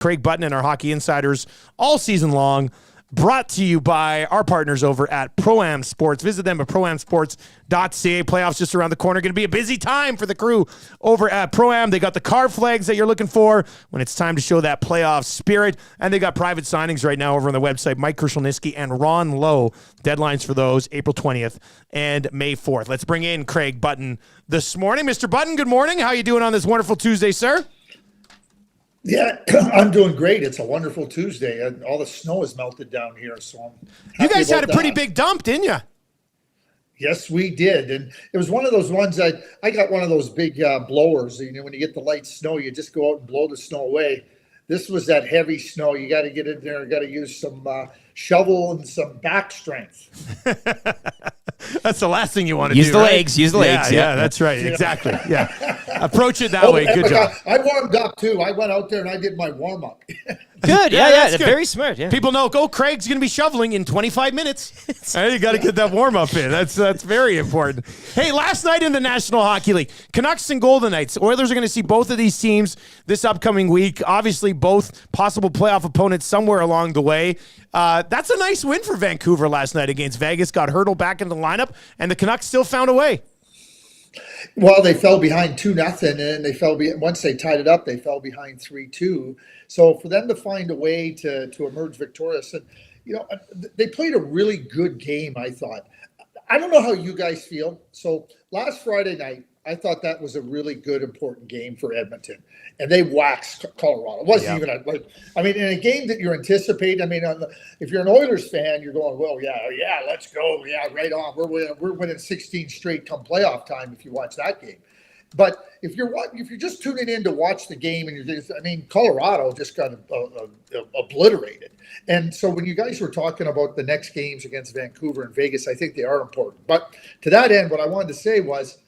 Craig Button and our Hockey Insiders all season long. Brought to you by our partners over at Pro-Am Sports. Visit them at proamsports.ca. Playoffs just around the corner. Going to be a busy time for the crew over at Pro-Am. They got the car flags that you're looking for when it's time to show that playoff spirit. And they got private signings right now over on the website. Mike Krushelnyski and Ron Lowe. Deadlines for those April 20th and May 4th. Let's bring in Craig Button this morning. Mr. Button, good morning. How are you doing on this wonderful Tuesday, sir? Yeah, I'm doing great. It's a wonderful Tuesday, and all the snow has melted down here. So I'm happy. You guys had a pretty that. big dump, didn't you? Yes, we did, and it was one of those ones that I got one of those big blowers. You know, when you get the light snow, you just go out and blow the snow away. This was that heavy snow. You got to get in there. You got to use some shovel and some back strength. That's the last thing you want to do. Use the right? legs. Use the legs. Yeah, that's right. Exactly. Yeah. Approach it that way. Good job. I warmed up too. I went out there and I did my warm up. Good. Yeah, Yeah. that's good. Very smart. Yeah. People know, Craig's going to be shoveling in 25 minutes. You got to get that warm up in. That's very important. Hey, last night in the National Hockey League, Canucks and Golden Knights. Oilers are going to see both of these teams this upcoming week. Obviously, both possible playoff opponents somewhere along the way. That's a nice win for Vancouver last night against Vegas. Got Hurdle back in the lineup, and the Canucks still found a way. Well, they fell behind 2-0, and they fell once they tied it up, they fell behind 3-2. So for them to find a way to emerge victorious, and they played a really good game, I thought. I don't know how you guys feel. So last Friday night, I thought that was a really good, important game for Edmonton, and they waxed Colorado. It wasn't even in a game that you're anticipating. I mean, if you're an Oilers fan, you're going, well, yeah, let's go, yeah, right on. We're winning 16 straight come playoff time if you watch that game. But if you're just tuning in to watch the game, and Colorado just got obliterated. And so when you guys were talking about the next games against Vancouver and Vegas, I think they are important. But to that end, what I wanted to say was,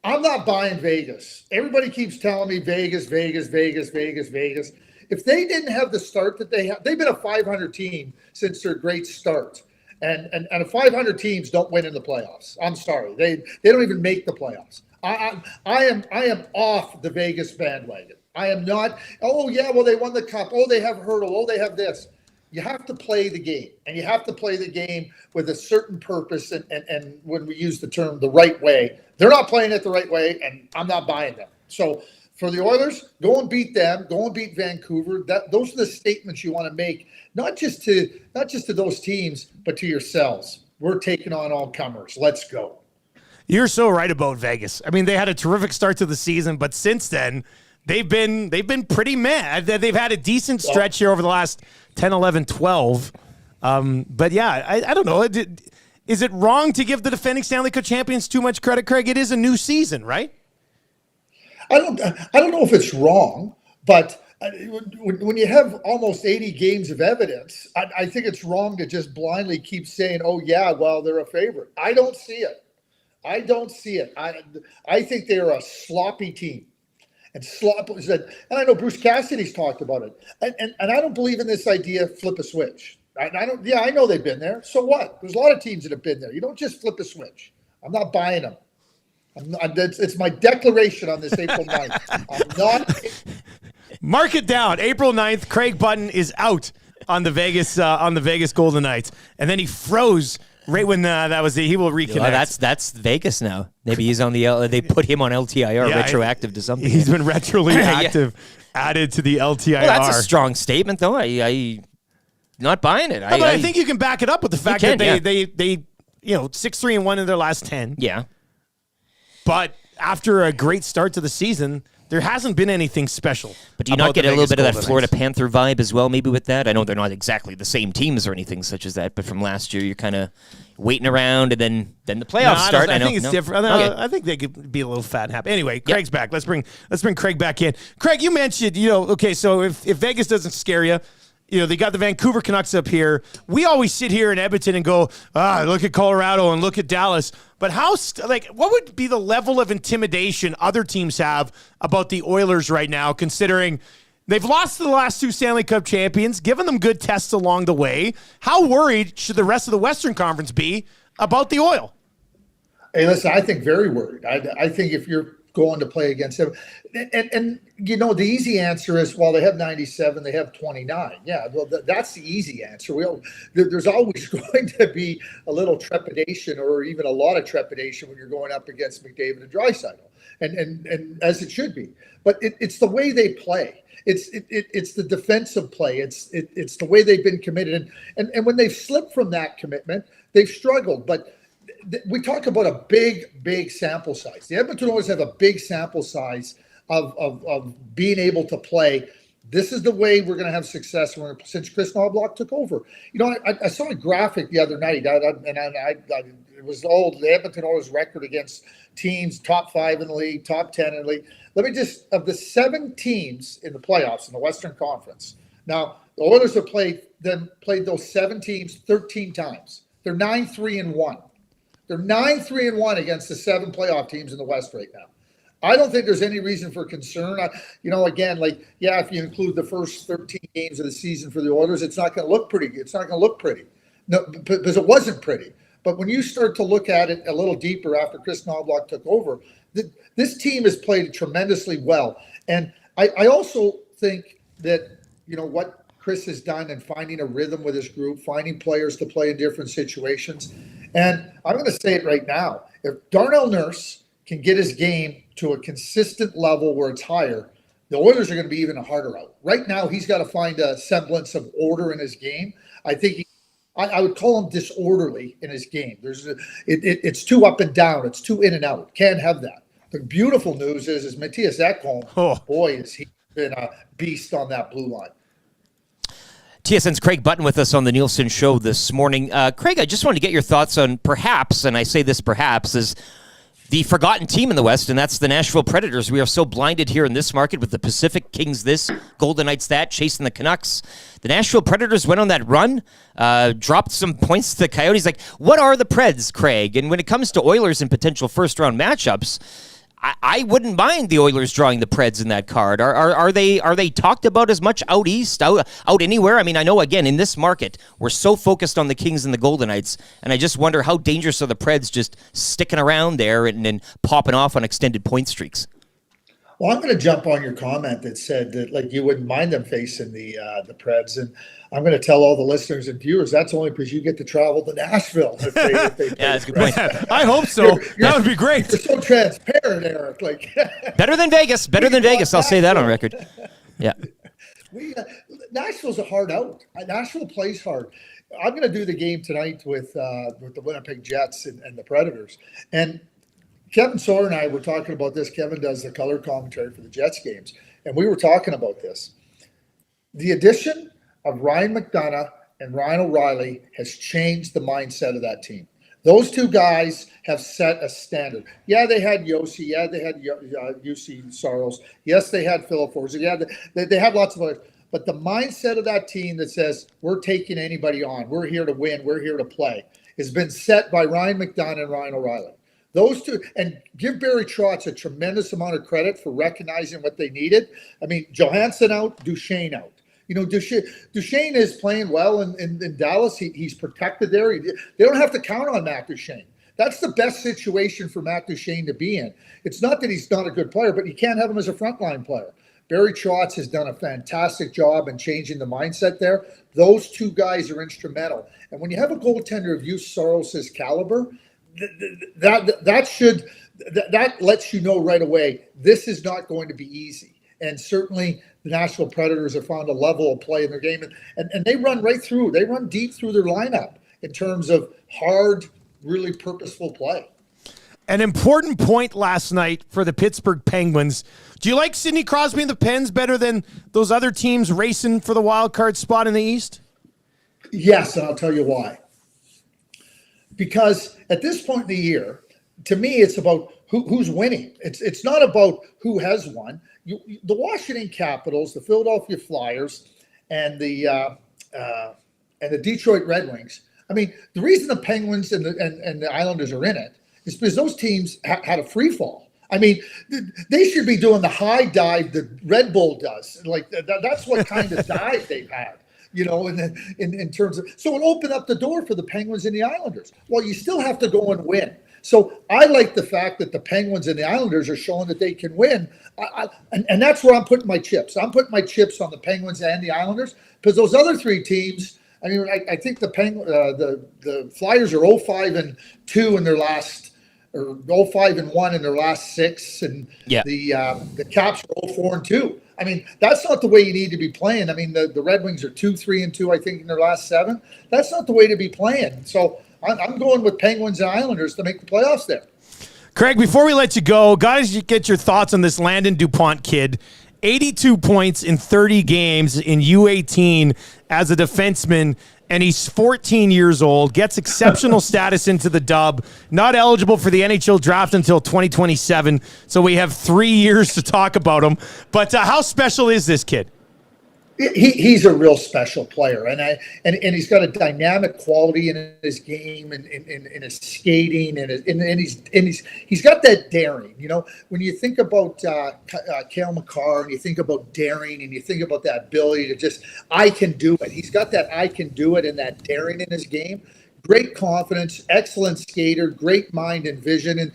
I'm not buying Vegas. Everybody keeps telling me Vegas. If they didn't have the start that they have, they've been a 500 team since their great start. And 500 teams don't win in the playoffs. I'm sorry. They don't even make the playoffs. I am off the Vegas bandwagon. I am not, oh yeah, well they won the cup. Oh, they have Hurdle. Oh, they have this. You have to play the game, and you have to play the game with a certain purpose. And when we use the term the right way, they're not playing it the right way, and I'm not buying them. So for the Oilers, go and beat them. Go and beat Vancouver. Those are the statements you want to make, not just to those teams, but to yourselves. We're taking on all comers. Let's go. You're so right about Vegas. I mean, they had a terrific start to the season, but since then, they've been pretty mad. They've had a decent stretch here over the last 10, 11, 12. But yeah, I don't know. Is it wrong to give the defending Stanley Cup champions too much credit, Craig? It is a new season, right? I don't know if it's wrong, but when you have almost 80 games of evidence, I think it's wrong to just blindly keep saying, oh yeah, well, they're a favorite. I don't see it. I think they're a sloppy team. And I know Bruce Cassidy's talked about it. And I don't believe in this idea, flip a switch. I know they've been there. So what? There's a lot of teams that have been there. You don't just flip a switch. I'm not buying them. It's my declaration on this April 9th. I'm not. Mark it down. April 9th, Craig Button is out on the Vegas Golden Knights. And then he froze right when that was he will reconnect. Well, that's Vegas now. Maybe he's on the they put him on LTIR, retroactive to something. He's been retroactive added to the LTIR. Well, that's a strong statement, though. I not buying it. But I think you can back it up with the fact that they 6-3-1 in their last 10. Yeah. But after a great start to the season, there hasn't been anything special. But do you not get a little bit of that Florida Panther vibe as well, maybe with that? I know they're not exactly the same teams or anything such as that, but from last year, you're kind of waiting around, and then the playoffs start. I think it's different. I think they could be a little fat and happy. Anyway, Craig's back. Let's bring Craig back in. Craig, you mentioned, so if Vegas doesn't scare you, they got the Vancouver Canucks up here. We always sit here in Edmonton and go, look at Colorado and look at Dallas. But what would be the level of intimidation other teams have about the Oilers right now, considering they've lost to the last two Stanley Cup champions, given them good tests along the way? How worried should the rest of the Western Conference be about the Oil? Hey, listen, I think very worried. I think if you're going to play against them. And the easy answer is, well, they have 97, they have 29. Yeah, well, that's the easy answer. There's always going to be a little trepidation, or even a lot of trepidation, when you're going up against McDavid and Draisaitl, and as it should be. But it's the way they play. It's the defensive play. It's the way they've been committed, and when they've slipped from that commitment, they've struggled. But we talk about a big sample size. The Edmonton Oilers have a big sample size of being able to play. This is the way we're going to have success since Chris Knoblauch took over. I saw a graphic the other night, it was the Edmonton Oilers record against teams top 5 in the league, top 10 in the league. Of the 7 teams in the playoffs in the Western Conference. Now, the Oilers have played those 7 teams 13 times. They're 9-3-1. They're 9-3-1 against the 7 playoff teams in the West right now. I don't think there's any reason for concern. If you include the first 13 games of the season for the Oilers, it's not going to look pretty. It's not going to look pretty. No, because it wasn't pretty. But when you start to look at it a little deeper after Chris Knoblauch took over, this team has played tremendously well. And I also think that, what Chris has done in finding a rhythm with his group, finding players to play in different situations. And I'm going to say it right now. If Darnell Nurse can get his game to a consistent level where it's higher, the Oilers are going to be even harder out. Right now, he's got to find a semblance of order in his game. I think I would call him disorderly in his game. It's too up and down. It's too in and out. Can't have that. The beautiful news is Matthias Ekholm, boy, has he been a beast on that blue line. TSN's Craig Button with us on the Nielsen Show this morning. Craig, I just wanted to get your thoughts on perhaps, and I say this perhaps, is the forgotten team in the West, and that's the Nashville Predators. We are so blinded here in this market with the Pacific Kings this, Golden Knights that, chasing the Canucks. The Nashville Predators went on that run, dropped some points to the Coyotes. What are the Preds, Craig? And when it comes to Oilers and potential first-round matchups, I wouldn't mind the Oilers drawing the Preds in that card. Are they talked about as much out east, out anywhere? I mean, I know, again, in this market, we're so focused on the Kings and the Golden Knights, and I just wonder how dangerous are the Preds just sticking around there and popping off on extended point streaks. Well, I'm going to jump on your comment that said that you wouldn't mind them facing the Preds, and I'm going to tell all the listeners and viewers that's only because you get to travel to Nashville. If they yeah, that's a good point. I hope so. That would be great. You're so transparent, Eric. Better than Vegas. Better than Vegas. I'll say that on record. Yeah. Nashville's a hard out. Nashville plays hard. I'm going to do the game tonight with the Winnipeg Jets and the Predators, and Kevin Sawyer and I were talking about this. Kevin does the color commentary for the Jets games, and we were talking about this. The addition of Ryan McDonough and Ryan O'Reilly has changed the mindset of that team. Those 2 guys have set a standard. Yeah, they had Yossi. Yeah, they had UC Saros. Yes, they had Philip Forsberg. Yeah, they had lots of others. But the mindset of that team that says, we're taking anybody on, we're here to win, we're here to play, has been set by Ryan McDonough and Ryan O'Reilly. Those 2, and give Barry Trotz a tremendous amount of credit for recognizing what they needed. I mean, Johansson out, Duchesne out. Duchesne is playing well in Dallas. He's protected there. They don't have to count on Matt Duchesne. That's the best situation for Matt Duchesne to be in. It's not that he's not a good player, but you can't have him as a frontline player. Barry Trotz has done a fantastic job in changing the mindset there. Those 2 guys are instrumental. And when you have a goaltender of Juuse Saros' caliber, that lets you know right away this is not going to be easy. And certainly the Nashville Predators have found a level of play in their game, and they run right through. They run deep through their lineup in terms of hard, really purposeful play. An important point last night for the Pittsburgh Penguins. Do you like Sidney Crosby and the Pens better than those other teams racing for the wild card spot in the East? Yes, and I'll tell you why. Because at this point in the year, to me, it's about who's winning. It's not about who has won. The Washington Capitals, the Philadelphia Flyers, and the Detroit Red Wings. I mean, the reason the Penguins and the Islanders are in it is because those teams had a free fall. I mean, they should be doing the high dive that Red Bull does. That's what kind of dive they've had. In terms of, so it opened up the door for the Penguins and the Islanders. Well, you still have to go and win. So I like the fact that the Penguins and the Islanders are showing that they can win. And that's where I'm putting my chips. I'm putting my chips on the Penguins and the Islanders because those other three teams, I mean, I think the Flyers are 0-5-2 in their last, or 0-5-1 in their last 6, and the Caps are 0-4-2. I mean, that's not the way you need to be playing. I mean, the Red Wings are 2-3-2, I think, in their last 7. That's not the way to be playing. So I'm going with Penguins and Islanders to make the playoffs there. Craig, before we let you go, guys, you get your thoughts on this Landon Dupont kid. 82 points in 30 games in U18 as a defenseman, and he's 14 years old, gets exceptional status into the Dub, not eligible for the NHL draft until 2027, so we have 3 years to talk about him. But how special is this kid? He's a real special player, and he's got a dynamic quality in his game and in his skating, and he's got that daring. You know, when you think about Cale Makar, and you think about daring, and you think about that ability to just I can do it. He's got that I can do it and that daring in his game. Great confidence, excellent skater, great mind and vision, and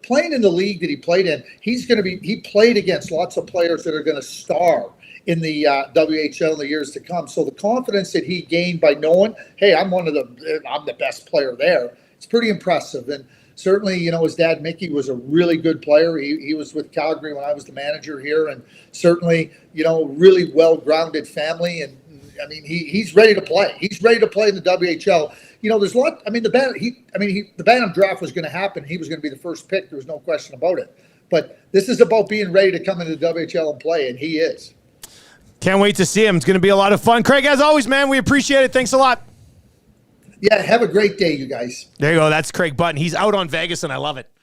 playing in the league that he played in, he played against lots of players that are going to star in the WHL in the years to come. So the confidence that he gained by knowing, hey, I'm the best player there, it's pretty impressive. And certainly, his dad, Mickey, was a really good player. He was with Calgary when I was the manager here, and certainly, really well-grounded family. And I mean, he's ready to play. He's ready to play in the WHL. There's a lot. I mean, the Bantam draft was going to happen. He was going to be the first pick. There was no question about it. But this is about being ready to come into the WHL and play, and he is. Can't wait to see him. It's going to be a lot of fun. Craig, as always, man, we appreciate it. Thanks a lot. Yeah, have a great day, you guys. There you go. That's Craig Button. He's out on Vegas, and I love it.